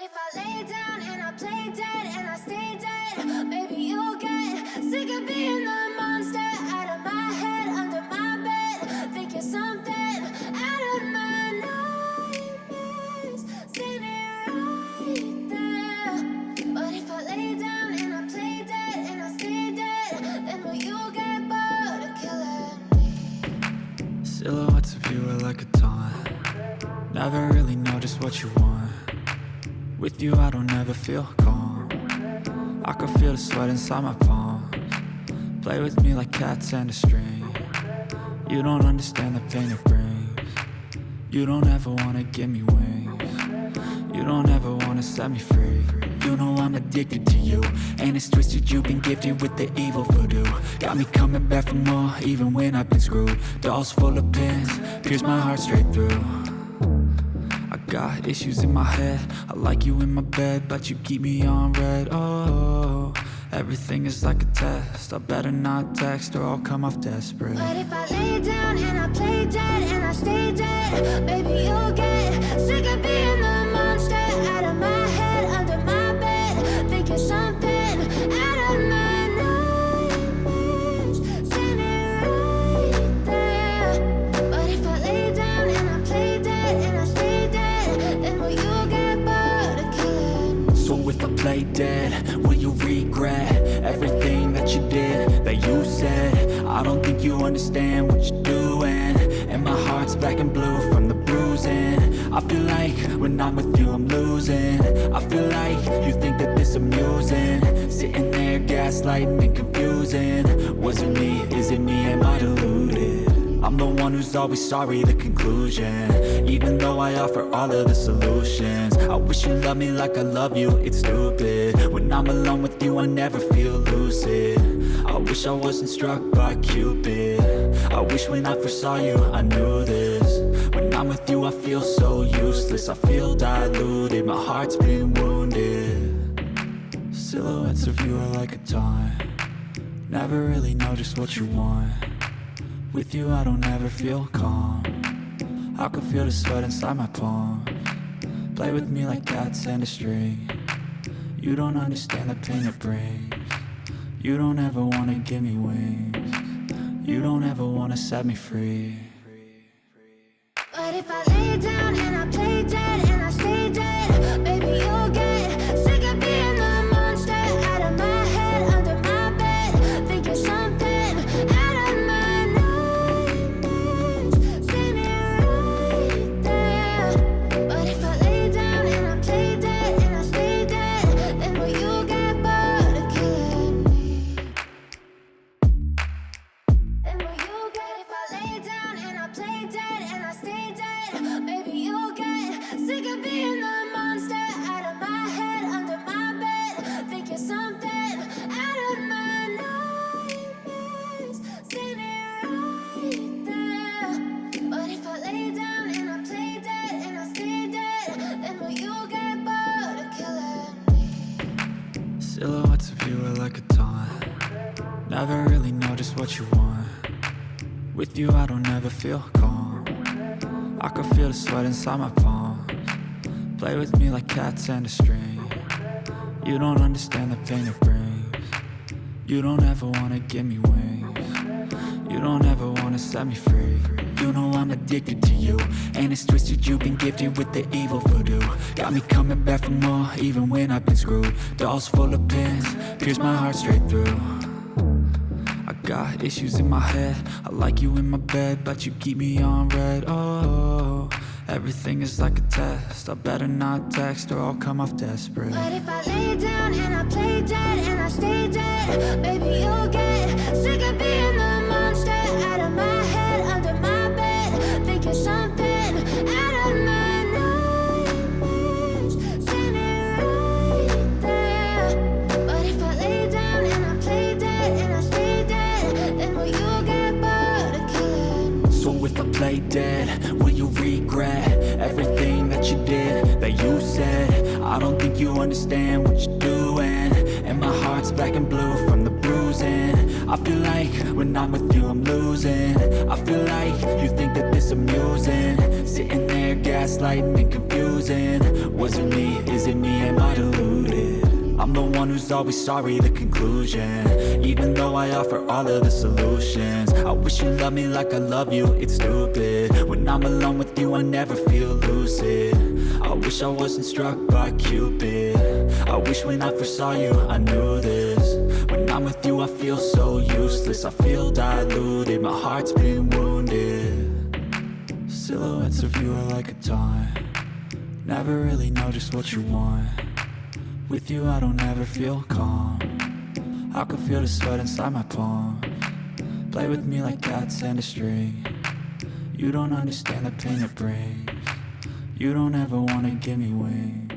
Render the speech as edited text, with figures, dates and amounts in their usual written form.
if I lay down and I play dead and I stay dead, baby, you'll get sick of being the monster out of my head, under my bed, thinking something out of my nightmares, standing right there. But if I lay down and I play dead and I stay dead, then will you get bored of killing me? Silhouettes of you are like a taunt. Never really know just what you want. With you I don't ever feel calm. I can feel the sweat inside my palms. Play with me like cats and a string. You don't understand the pain it brings. You don't ever wanna give me wings. You don't ever wanna set me free. You know I'm addicted to you, and it's twisted. You've been gifted with the evil voodoo. Got me coming back for more, even when I've been screwed. Dolls full of pins, pierce my heart straight through. I got issues in my head. I like you in my bed, but you keep me on red. Oh, everything is like a test. I better not text or I'll come off desperate. But if I lay down and I play dead and I stay dead, baby, you'll get sick of being the monster out of my head, under my bed, thinking something out of my nightmares, standing right there. But if I lay down and I play dead and I stay dead, then will you get bored of killing me? So if I play dead, will you regret everything that you did, that you said? I don't think you understand what you're doing, and my heart's black and blue from the bruising. I feel like when I'm with you I'm losing. I feel like you think that this amusing, sitting there gaslighting and confusing. Was it me? Is it me? Am I deluded? I'm the one who's always sorry, the conclusion, even though I offer all of the solutions. I wish you loved me like I love you, it's stupid. When I'm alone with you I never feel lucid. I wish I wasn't struck by Cupid. I wish when I first saw you I knew this. When I'm with you I feel so useless. I feel diluted, my heart's been wounded. Silhouettes of you are like a taunt. Never really know just what you want. With you I don't ever feel calm. I can feel the sweat inside my palms. Play with me like cats and a string. You don't understand the pain it brings. You don't ever wanna give me wings. You don't ever wanna set me free. But if I lay down and I play dead and I stay dead, baby, you'll get sick of being the monster out of my head, under my bed, thinking something out of my nightmares, standing right there. But if I lay down and I play dead and I stay dead, then will you get bored of killing me? Then will you get, if I lay down and I play dead and I stay dead, baby, you'll get sick of being the monster out of my head, under my bed, thinking something out of my nightmares, standing right there. But if I lay down and I play dead and I stay dead, then will you get bored of killing me? Silhouettes of you are like a taunt. Never really know just what you want. With you I don't ever feel calm. I can feel the sweat inside my palms. Play with me like cats and a string. You don't understand the pain it brings. You don't ever wanna give me wings. You don't ever wanna set me free. You know I'm addicted to you, and it's twisted. You've been gifted with the evil voodoo. Got me coming back for more, even when I've been screwed. Dolls full of pins, pierce my heart straight through. I got issues in my head. I like you in my bed, but you keep me on red. Oh, everything is like a test. I better not text or I'll come off desperate. But if I lay down and I play dead and I stay dead, baby, you'll get sick of being the monster out of my head, under my bed, thinking something out of my nightmares, standing right there. But if I lay down and I play dead and I stay dead, then will you get bored of killing me? So if I play dead, will you regret everything that you did, that you said? I don't think you understand what you're doing, and my heart's black and blue from the bruising. I feel like when I'm with you I'm losing. I feel like you think that this amusing, sitting there gaslighting and confusing. Was it me? Is it me? I'm the one who's always sorry, the conclusion. Even though I offer all of the solutions, I wish you loved me like I love you, it's stupid. When I'm alone with you I never feel lucid. I wish I wasn't struck by Cupid. I wish when I first saw you I knew this. When I'm with you I feel so useless, I feel diluted, my heart's been wounded. Silhouettes of you are like a taunt, never really know just what you want. With you I don't ever feel calm, I can feel the sweat inside my palms. Play with me like cats and a string, you don't understand the pain it brings. You don't ever wanna give me wings.